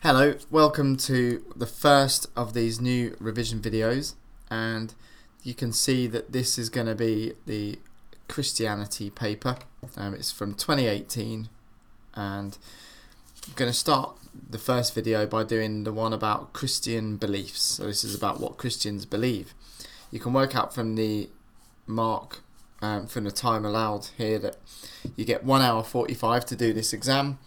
Hello, welcome to the first of these new revision videos, and you can see that this is going to be the Christianity paper. It's from 2018, and I'm going to start the first video by doing the one about Christian beliefs. So this is about what Christians believe. You can work out from the mark from the time allowed here that you get 1 hour 45 to do this exam,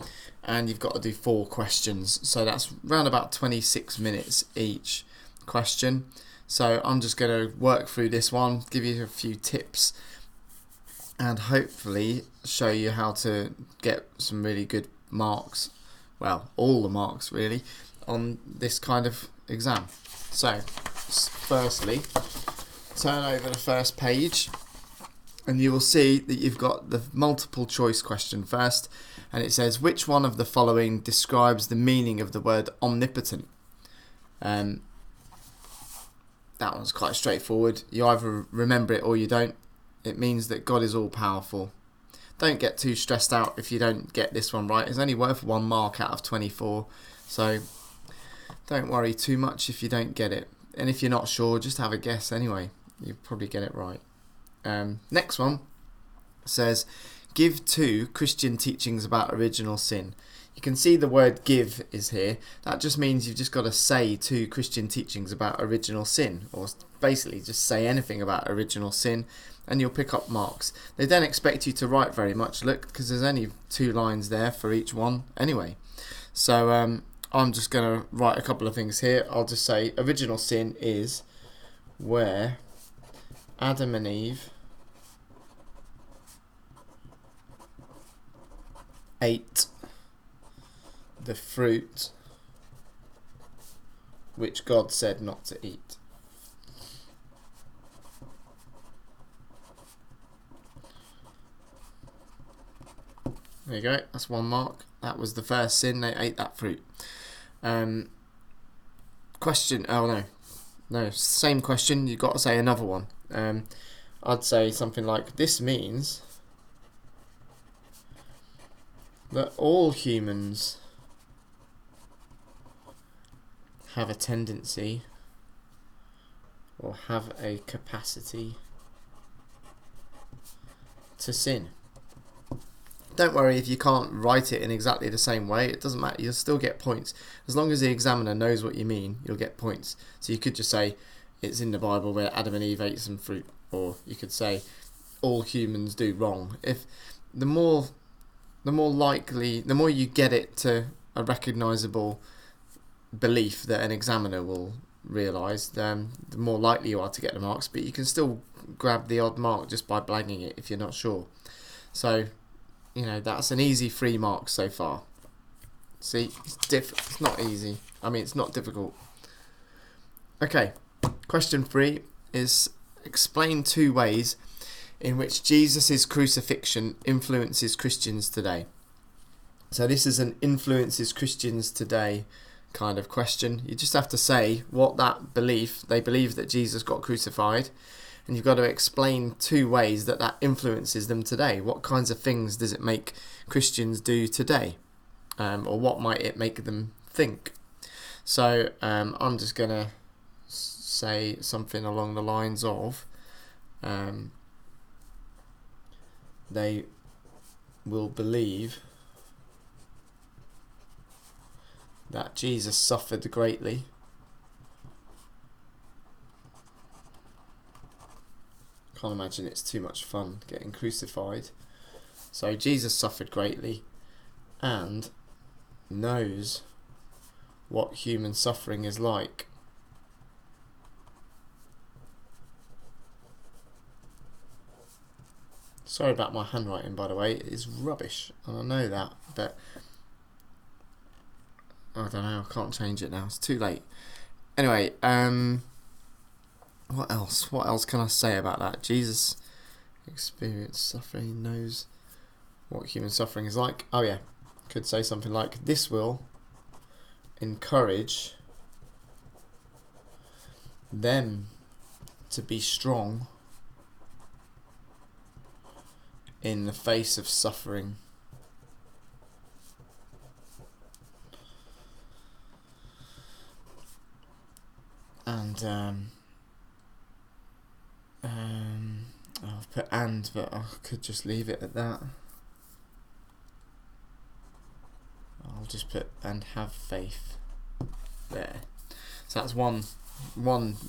and you've got to do 4 questions, so that's around about 26 minutes each question. So I'm just going to work through this one, give you a few tips, and hopefully show you how to get some really good marks, well, all the marks really, on this kind of exam. So firstly, turn over the first page and you will see that you've got the multiple choice question first, and it says, which one of the following describes the meaning of the word omnipotent? That one's quite straightforward. You either remember it or you don't. It means that God is all powerful. Don't get too stressed out if you don't get this one right. It's only worth 1 mark out of 24, so don't worry too much if you don't get it. And if you're not sure, just have a guess anyway. You'll probably get it right. Next one says, give 2 Christian teachings about original sin. You can see the word give is here. That just means you've just got to say 2 Christian teachings about original sin, or basically just say anything about original sin, and you'll pick up marks. They don't expect you to write very much, look, because there's only 2 lines there for each one anyway. So I'm just going to write a couple of things here. I'll just say original sin is where Adam and Eve ate the fruit which God said not to eat. There you go, that's 1 mark. That was the first sin, they ate that fruit. Question, oh no, same question, you've got to say another one. I'd say something like, this means that all humans have a tendency or have a capacity to sin. Don't worry if you can't write it in exactly the same way, it doesn't matter, you'll still get points. As long as the examiner knows what you mean, you'll get points. So you could just say, it's in the Bible where Adam and Eve ate some fruit, or you could say, all humans do wrong. If the more likely, the more you get it to a recognisable belief that an examiner will realise, the more likely you are to get the marks, but you can still grab the odd mark just by blagging it if you're not sure. So, you know, that's an easy 3 marks so far. See, it's not easy. I mean, it's not difficult. Okay, question 3 is explain 2 ways in which Jesus' crucifixion influences Christians today. So this is an influences Christians today kind of question. You just have to say what that belief, they believe that Jesus got crucified, and you've got to explain 2 ways that that influences them today. What kinds of things does it make Christians do today? Or what might it make them think? So I'm just going to say something along the lines of, they will believe that Jesus suffered greatly, can't imagine it's too much fun getting crucified. So Jesus suffered greatly and knows what human suffering is like. Sorry about my handwriting, by the way, it is rubbish, and I know that, but I don't know, I can't change it now, it's too late. Anyway, what else? What else can I say about that? Jesus experienced suffering, knows what human suffering is like. Oh yeah, could say something like, this will encourage them to be strong in the face of suffering. I've put and, but I could just leave it at that. I'll just put and have faith there. So that's one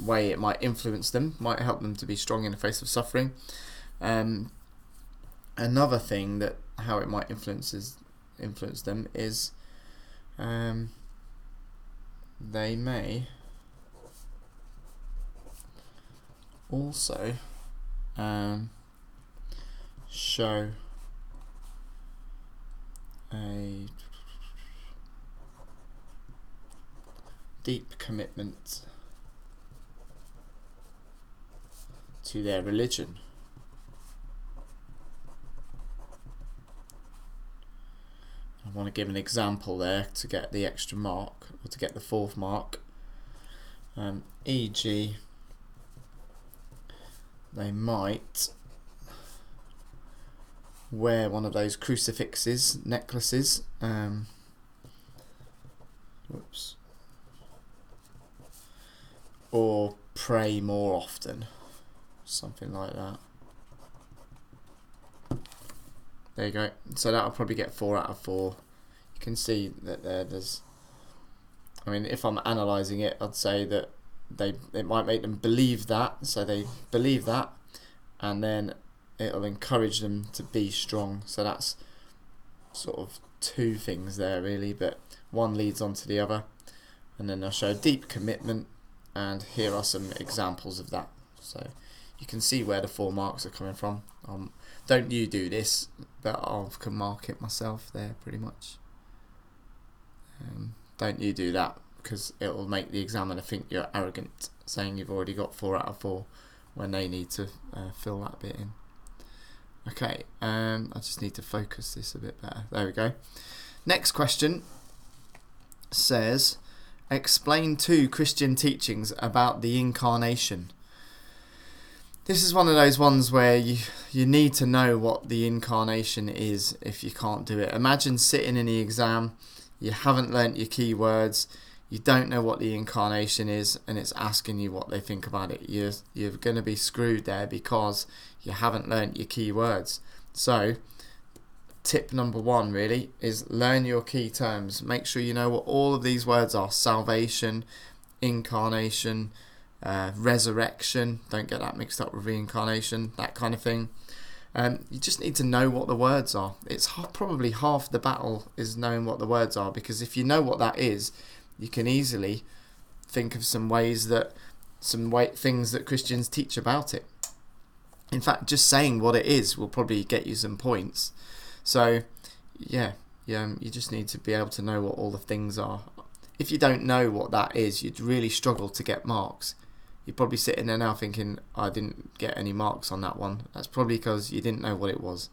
way it might influence them, might help them to be strong in the face of suffering. Another thing that how it might influence them is they may also show a deep commitment to their religion. I want to give an example there to get the extra mark, or to get the 4th mark. E.g., they might wear one of those crucifixes, necklaces, or pray more often, something like that. There you go. So that'll probably get 4 out of 4. You can see that there's, I mean, if I'm analysing it, I'd say that it might make them believe that, so they believe that, and then it'll encourage them to be strong. So that's sort of 2 things there really, but one leads on to the other. And then they'll show deep commitment, and here are some examples of that. So you can see where the 4 marks are coming from. Don't you do this, but I can mark it myself there pretty much. Don't you do that, because it will make the examiner think you're arrogant, saying you've already got 4 out of 4 when they need to fill that bit in. Okay, I just need to focus this a bit better. There we go. Next question says, explain 2 Christian teachings about the Incarnation. This is one of those ones where you need to know what the Incarnation is if you can't do it. Imagine sitting in the exam, you haven't learnt your key words, you don't know what the Incarnation is, and it's asking you what they think about it. You're going to be screwed there because you haven't learnt your key words. So tip number 1 really is learn your key terms. Make sure you know what all of these words are: salvation, incarnation, resurrection. Don't get that mixed up with reincarnation, that kind of thing. You just need to know what the words are. It's probably half the battle is knowing what the words are, because if you know what that is, you can easily think of things that Christians teach about it. In fact, just saying what it is will probably get you some points. So you just need to be able to know what all the things are. If you don't know what that is, you'd really struggle to get marks. You're probably sitting there now thinking, I didn't get any marks on that one. That's probably because you didn't know what it was.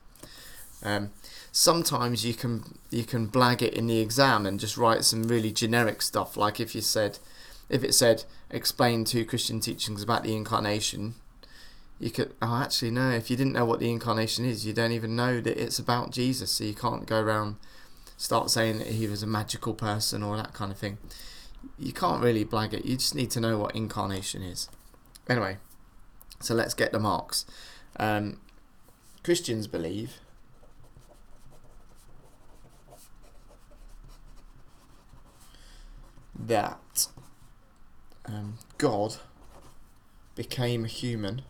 Sometimes you can blag it in the exam and just write some really generic stuff, like if it said explain 2 Christian teachings about the Incarnation, you could, actually no, if you didn't know what the Incarnation is, you don't even know that it's about Jesus, so you can't go around start saying that he was a magical person or that kind of thing. You can't really blag it. You just need to know what Incarnation is. Anyway, so let's get the marks. Christians believe that God became a human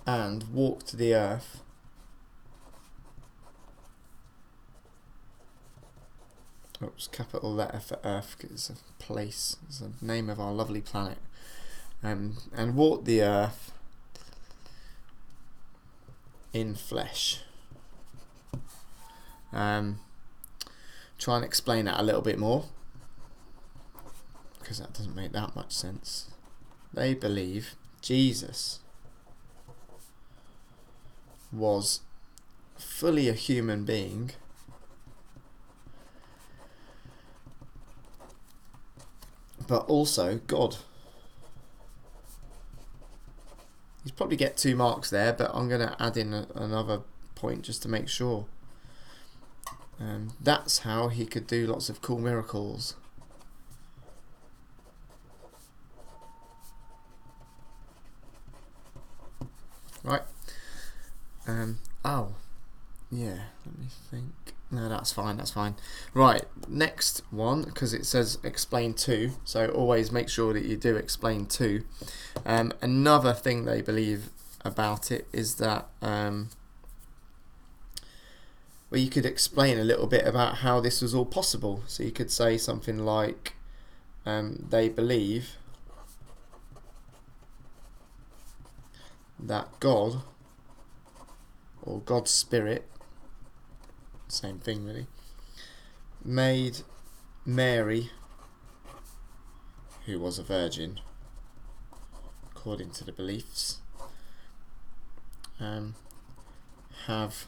and walked the earth capital letter for Earth, because it's a place, it's the name of our lovely planet, and walked the earth in flesh. Try and explain that a little bit more, because that doesn't make that much sense. They believe Jesus was fully a human being, but also God. You'd probably get 2 marks there, but I'm going to add in another point just to make sure. That's how he could do lots of cool miracles. right? Oh, yeah, let me think. No, that's fine, that's fine. Right, next one, because it says explain to, so always make sure that you do explain to. Another thing they believe about it is that well, you could explain a little bit about how this was all possible. So you could say something like, they believe that God, or God's Spirit, same thing really, made Mary, who was a virgin, according to the beliefs, have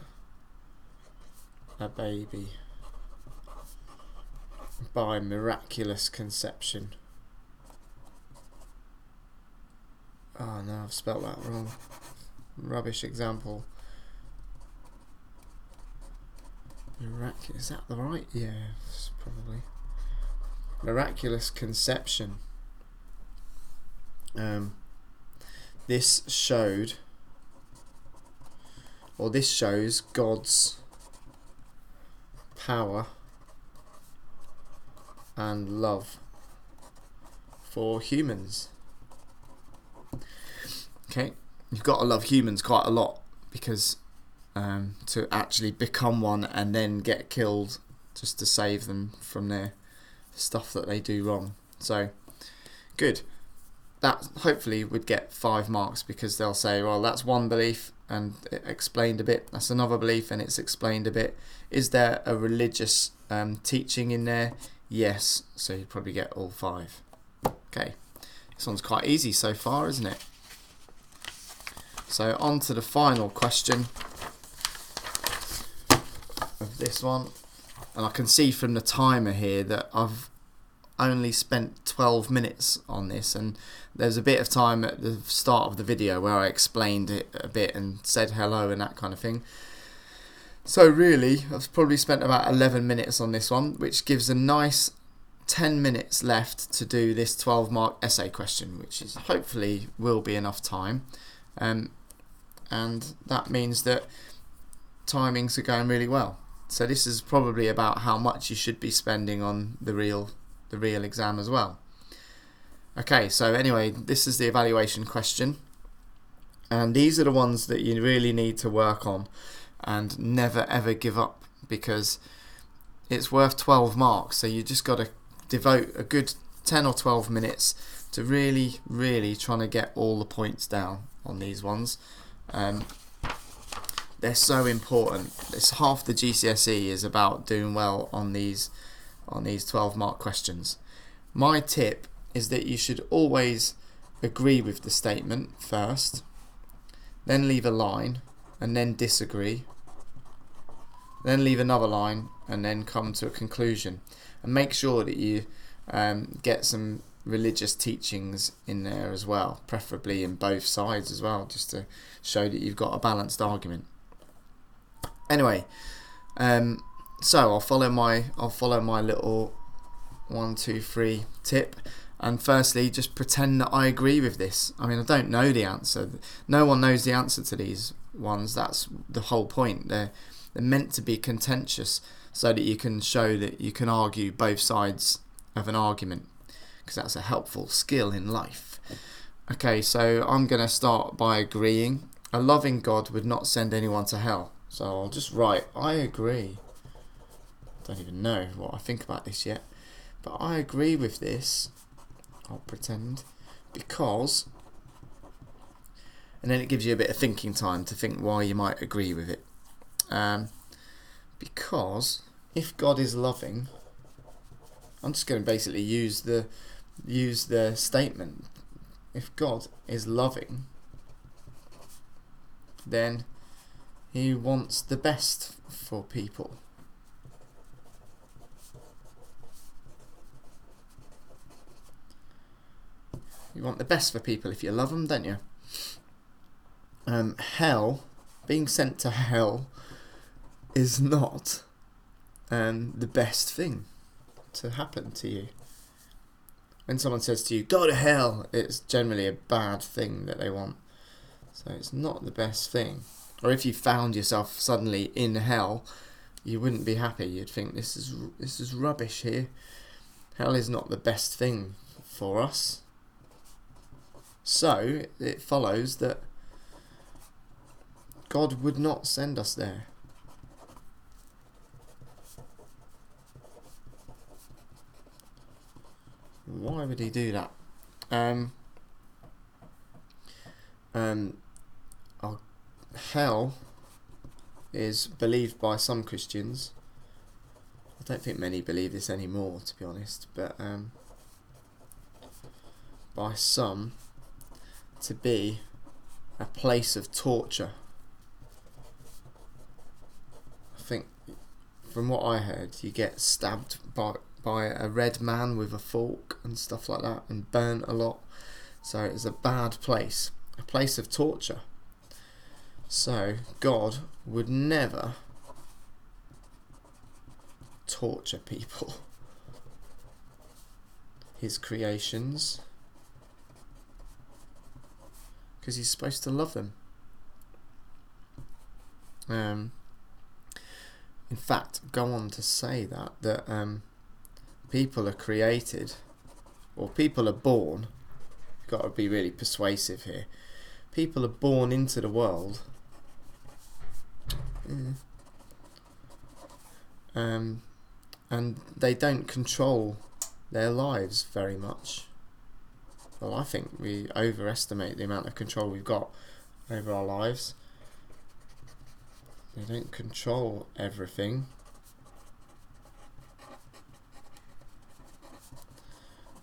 a baby by miraculous conception. Oh no, I've spelt that wrong. Rubbish example. Is that the right? Yeah, probably. Miraculous conception. This showed, or this shows God's power and love for humans. Okay, you've got to love humans quite a lot, because to actually become one and then get killed just to save them from their stuff that they do wrong. So good. That hopefully would get 5 marks, because they'll say, well, that's one belief and it explained a bit, that's another belief and it's explained a bit. Is there a religious teaching in there? Yes, so you'd probably get all 5. Okay, this one's quite easy so far, isn't it? So on to the final question of this one, and I can see from the timer here that I've only spent 12 minutes on this, and there's a bit of time at the start of the video where I explained it a bit and said hello and that kind of thing. So really I've probably spent about 11 minutes on this one, which gives a nice 10 minutes left to do this 12 mark essay question, which is hopefully will be enough time, and that means that timings are going really well. So this is probably about how much you should be spending on the real exam as well. Okay, so anyway, this is the evaluation question, and these are the ones that you really need to work on and never ever give up, because it's worth 12 marks. So you just got to devote a good 10 or 12 minutes to really trying to get all the points down on these ones. They're so important. It's half the GCSE is about doing well on these 12 mark questions. My tip is that you should always agree with the statement first, then leave a line and then disagree, then leave another line and then come to a conclusion, and make sure that you get some religious teachings in there as well, preferably in both sides as well, just to show that you've got a balanced argument. Anyway, so I'll follow my little 1, 2, 3 tip, and firstly just pretend that I agree with this. I mean, I don't know the answer. No one knows the answer to these ones. That's the whole point. They're meant to be contentious so that you can show that you can argue both sides of an argument, because that's a helpful skill in life. Okay, so I'm going to start by agreeing. A loving God would not send anyone to hell. So I'll just write, I agree. Don't even know what I think about this yet, but I agree with this. I'll pretend, because, and then it gives you a bit of thinking time to think why you might agree with it. Because if God is loving, I'm just going to basically use the statement. If God is loving, then He wants the best for people. You want the best for people if you love them, don't you? Hell, being sent to hell, is not the best thing to happen to you. When someone says to you, go to hell, it's generally a bad thing that they want. So it's not the best thing. Or if you found yourself suddenly in hell, you wouldn't be happy. You'd think this is rubbish here. Hell is not the best thing for us. So it follows that God would not send us there. Why would he do that? Hell is believed by some Christians. I don't think many believe this anymore, to be honest, but by some to be a place of torture. I think from what I heard, you get stabbed by a red man with a fork and stuff like that, and burnt a lot. So it's a bad place, a place of torture. So God would never torture people, his creations, because he's supposed to love them. In fact, go on to say that people are created, or people are born. You've got to be really persuasive here. People are born into the world, and they don't control their lives very much. Well, I think we overestimate the amount of control we've got over our lives. They don't control everything.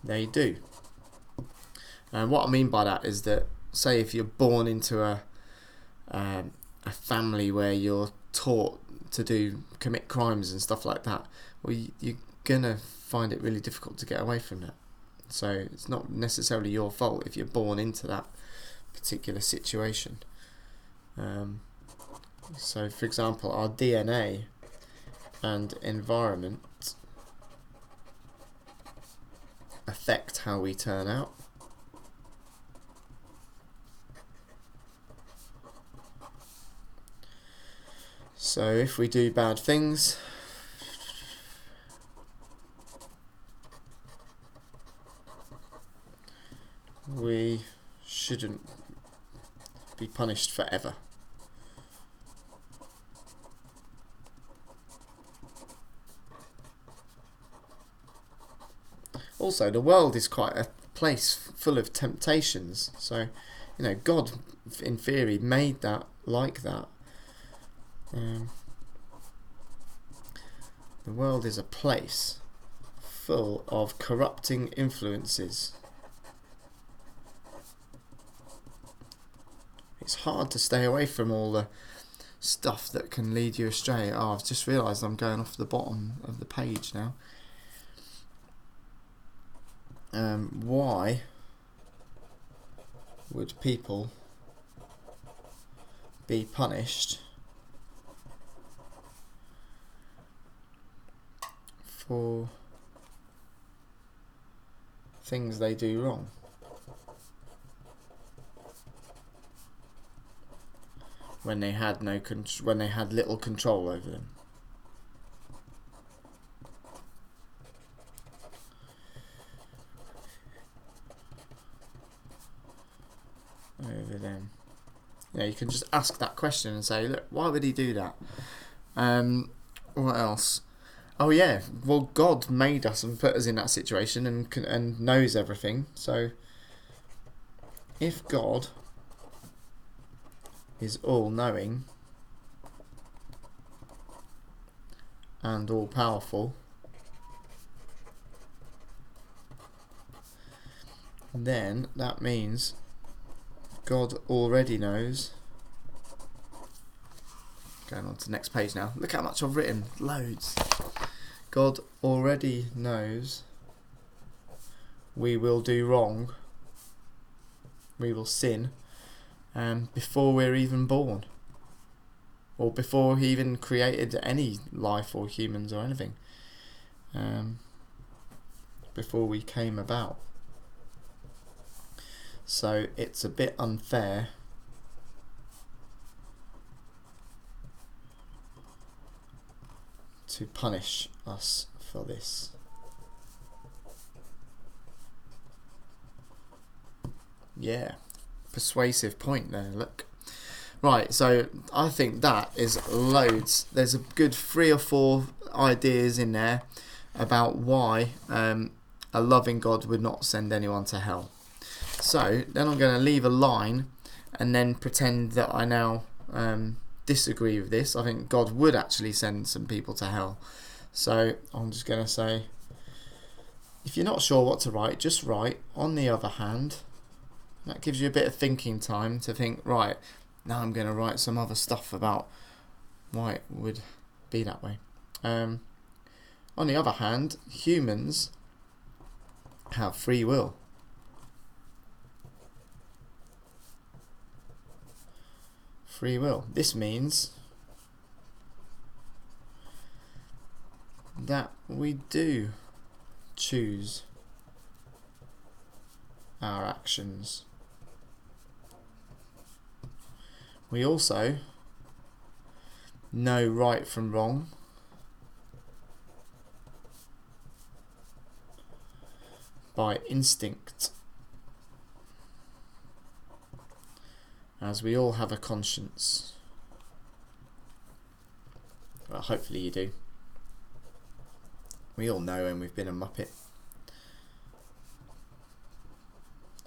They do. And what I mean by that is that, say if you're born into a family where you're taught to commit crimes and stuff like that, well, you're gonna find it really difficult to get away from that. So it's not necessarily your fault if you're born into that particular situation. So for example, our DNA and environment affect how we turn out. So if we do bad things, we shouldn't be punished forever. Also, the world is quite a place full of temptations. So, God, in theory, made that like that. The world is a place full of corrupting influences. It's hard to stay away from all the stuff that can lead you astray. Oh, I've just realised I'm going off the bottom of the page now. Why would people be punished for things they do wrong? When they had little control over them. Over them. You can just ask that question and say, look, why would he do that? What else? Oh yeah, well, God made us and put us in that situation and knows everything. So if God is all-knowing and all-powerful, then that means God already knows. Going on to the next page now. Look how much I've written. Loads. God already knows we will do wrong. We will sin. Before we're even born. Or before he even created any life or humans or anything. Before we came about. So it's a bit unfair to punish us for this. Yeah, persuasive point there, look. Right, so I think that is loads. There's a good 3 or 4 ideas in there about why a loving God would not send anyone to hell. So then I'm going to leave a line and then pretend that I now disagree with this. I think God would actually send some people to hell. So I'm just going to say, if you're not sure what to write, just write, on the other hand. That gives you a bit of thinking time to think, right, now I'm going to write some other stuff about why it would be that way. On the other hand, humans have free will. Free will. This means that we do choose our actions. We also know right from wrong. By instinct. As we all have a conscience. Well, hopefully you do. We all know when we've been a muppet.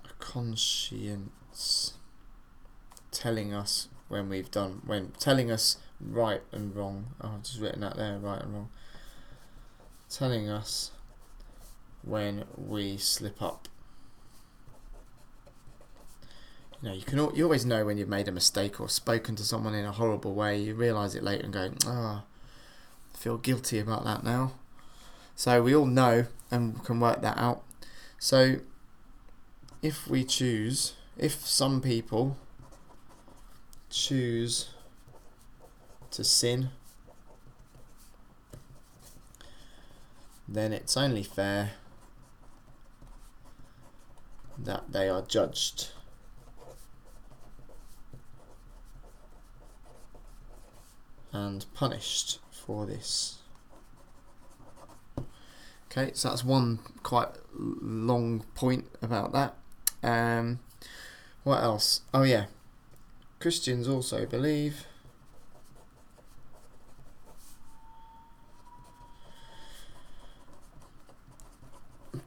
A conscience telling us when we've done, telling us right and wrong. Oh, I've just written that there, right and wrong. Telling us when we slip up. You know, you always know when you've made a mistake or spoken to someone in a horrible way. You realise it later and go, I feel guilty about that now. So we all know and can work that out. So if some people choose to sin, then it's only fair that they are judged. And punished for this. Okay, so that's one quite long point about that. What else? Oh yeah, Christians also believe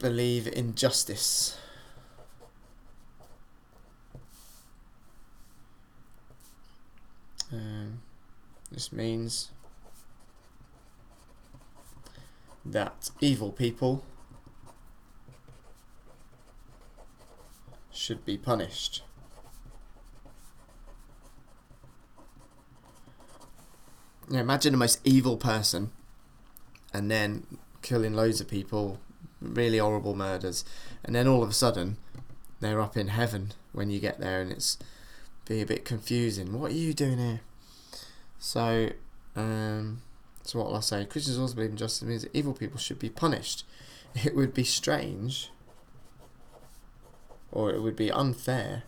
in justice. This means that evil people should be punished. Now imagine the most evil person and then killing loads of people, really horrible murders, and then all of a sudden they're up in heaven when you get there, and it's be a bit confusing. What are you doing here? So what will I say? Christians also believe in justice means that evil people should be punished. It would be strange, or it would be unfair,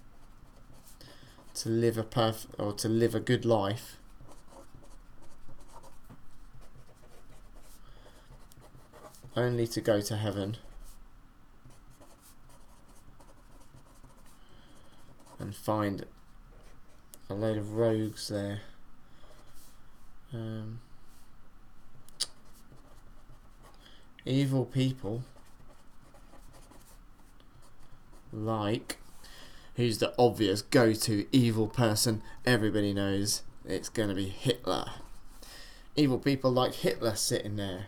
to live a good life only to go to heaven and find a load of rogues there. Evil people, like, who's the obvious go-to evil person? Everybody knows it's going to be Hitler. Evil people like Hitler sitting there.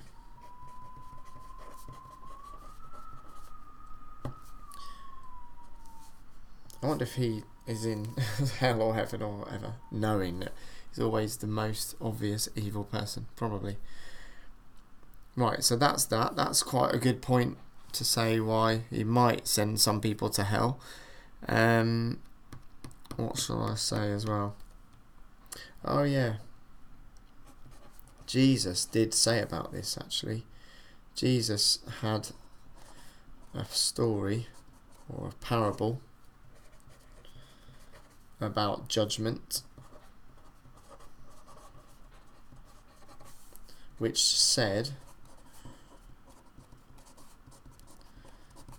I wonder if he is in hell or heaven or whatever, knowing that he's always the most obvious evil person, probably. Right, so that's that. That's quite a good point to say why he might send some people to hell. What shall I say as well? Oh yeah, Jesus did say about this actually. Jesus had a story or a parable about judgment, which said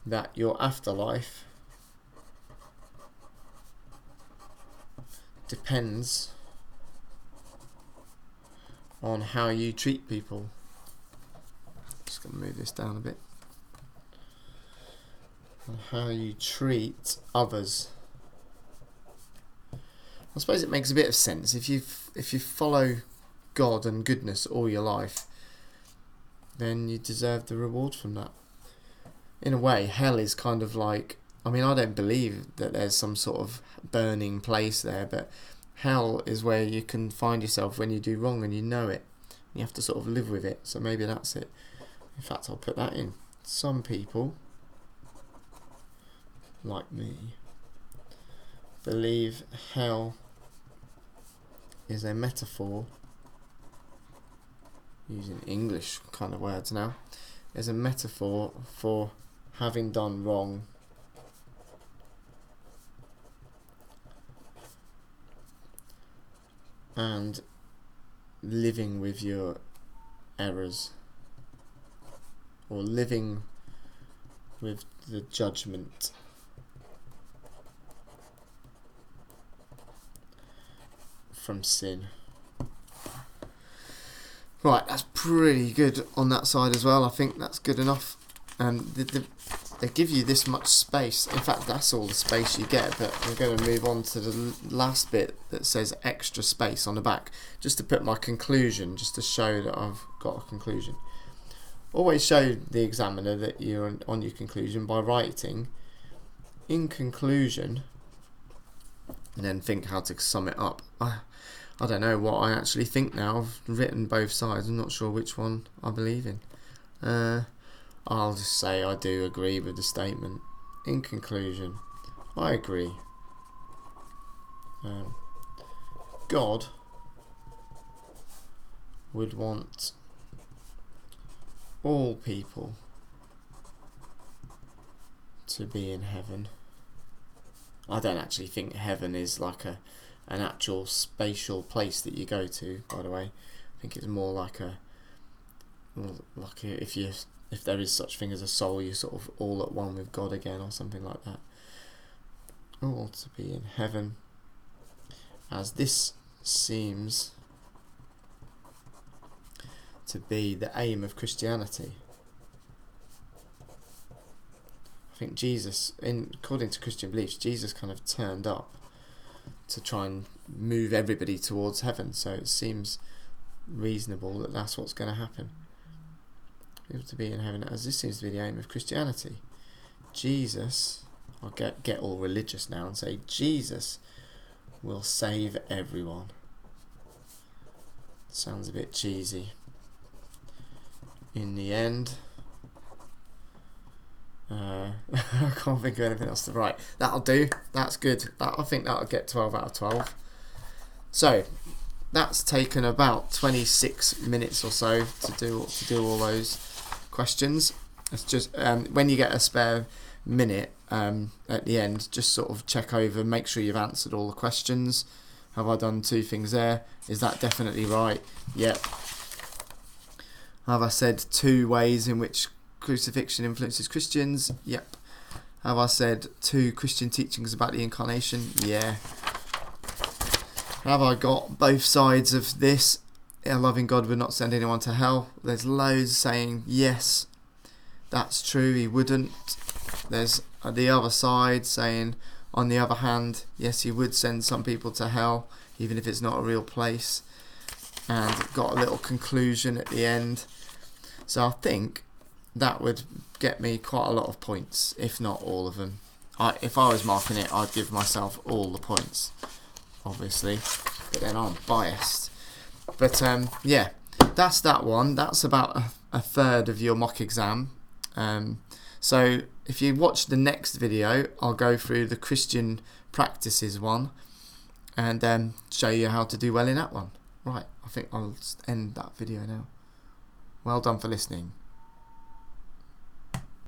that your afterlife depends on how you treat people. Just going to move this down a bit. On how you treat others. I suppose it makes a bit of sense. If you follow God and goodness all your life, then you deserve the reward from that. In a way, hell is kind of like, I mean, I don't believe that there's some sort of burning place there, but hell is where you can find yourself when you do wrong and you know it. You have to sort of live with it, so maybe that's it. In fact, I'll put that in. Some people, like me, believe hell is a metaphor, using English kind of words now, is a metaphor for having done wrong and living with your errors, or living with the judgment from sin. Right, that's pretty good on that side as well. I think that's good enough. They give you this much space. In fact, that's all the space you get, but I'm going to move on to the last bit that says extra space on the back, just to put my conclusion, just to show that I've got a conclusion. Always show the examiner that you're on your conclusion by writing in conclusion, and then think how to sum it up. I don't know what I actually think now. I've written both sides. I'm not sure which one I believe in. I'll just say I do agree with the statement. In conclusion, I agree. God would want all people to be in heaven. I don't actually think heaven is like an actual spatial place that you go to, by the way. I think it's more like if there is such thing as a soul, you're sort of all at one with God again, or something like that. All to be in heaven, as this seems to be the aim of Christianity. I think Jesus, according to Christian beliefs, Jesus kind of turned up to try and move everybody towards heaven, so it seems reasonable that that's what's going to happen. People to be in heaven, as this seems to be the aim of Christianity. Jesus, I'll get all religious now and say Jesus will save everyone. Sounds a bit cheesy. In the end, I can't think of anything else to write. That'll do. That's good. I think that'll get 12 out of 12. So that's taken about 26 minutes or so to do all those questions. It's just when you get a spare minute at the end, just sort of check over, make sure you've answered all the questions. Have I done 2 things there? Is that definitely right? Yep. Have I said 2 ways in which crucifixion influences Christians? Yep. Have I said 2 Christian teachings about the Incarnation? Yeah. Have I got both sides of this? A loving God would not send anyone to hell. There's loads saying yes, that's true, he wouldn't. There's the other side saying, on the other hand, yes, he would send some people to hell, even if it's not a real place. And got a little conclusion at the end. So I think that would get me quite a lot of points, if not all of them. If I was marking it, I'd give myself all the points, obviously, but then I'm biased. But yeah, that's that one. That's about a third of your mock exam. So if you watch the next video, I'll go through the Christian practices one and show you how to do well in that one. Right, I think I'll end that video now. Well done for listening.